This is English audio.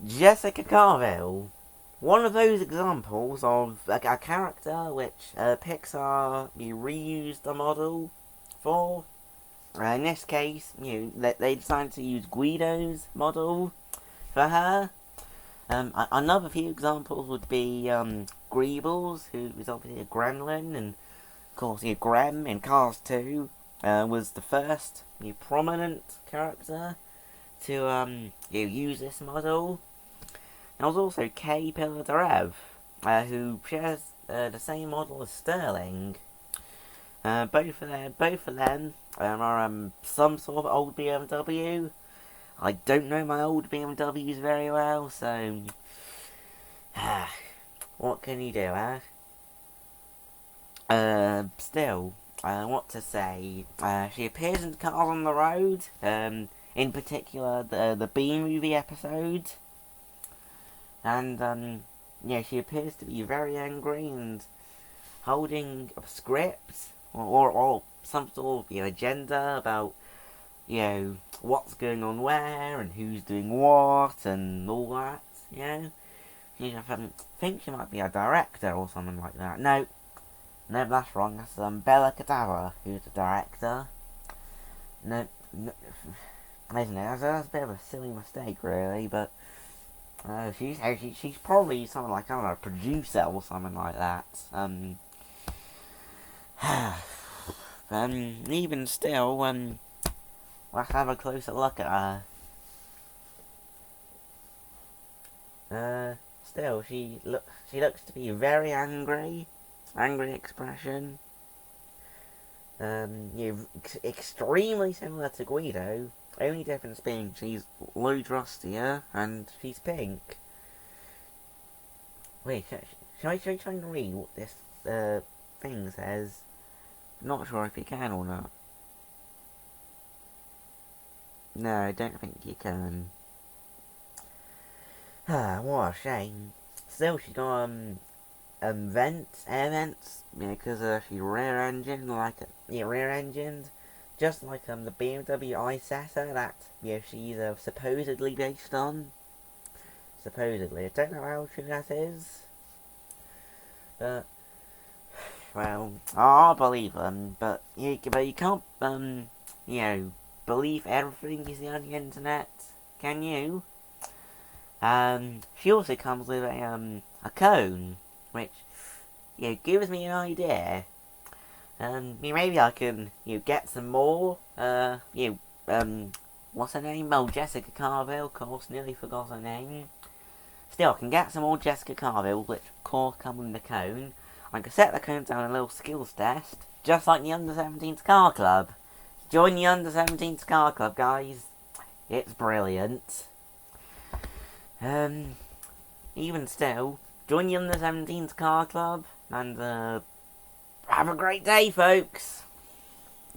Jessica Carvill. One of those examples of a character which Pixar reused the model for. In this case, they decided to use Guido's model for her. Another few examples would be Greebles, who is obviously a gremlin, and of course, Grem in Cars 2 was the first prominent character to use this model. There was also Kay Piladerev, who shares the same model as Sterling. Both of them are some sort of old BMW. I don't know my old BMWs very well, so what can you do, huh? Still, what to say? She appears in Cars on the Road. In particular, the B movie episode, and she appears to be very angry and holding a script or some sort of agenda about what's going on where and who's doing what and all that. I think she might be a director or something like that. No, that's wrong. That's Bella Cadaver, who's the director. No, isn't it? That's a bit of a silly mistake, really. But she's probably something like, I don't know, a producer or something like that. Even still, let's have a closer look at her. Still, she looks to be very angry. Angry expression. Extremely similar to Guido. Only difference being she's loads rustier and she's pink. Wait, shall I try and read what this thing says? Not sure if you can or not. No, I don't think you can. What a shame. Still, she got air vents, because she's rear engined, just like the BMW i-Setter that she's supposedly based on. Supposedly, I don't know how true that is, but well, I'll believe them. But you can't believe everything you see on the internet, can you? She also comes with a cone, which gives me an idea. Maybe I can get some more. What's her name? Oh, Jessica Carvill. Of course, nearly forgot her name. Still, I can get some more Jessica Carvill, which of course come with the cone. I can set the cone down a little skills test, just like the Under-17s Car Club. Join the Under-17s Car Club, guys. It's brilliant. Even still, join the Under-17s Car Club, and have a great day, folks!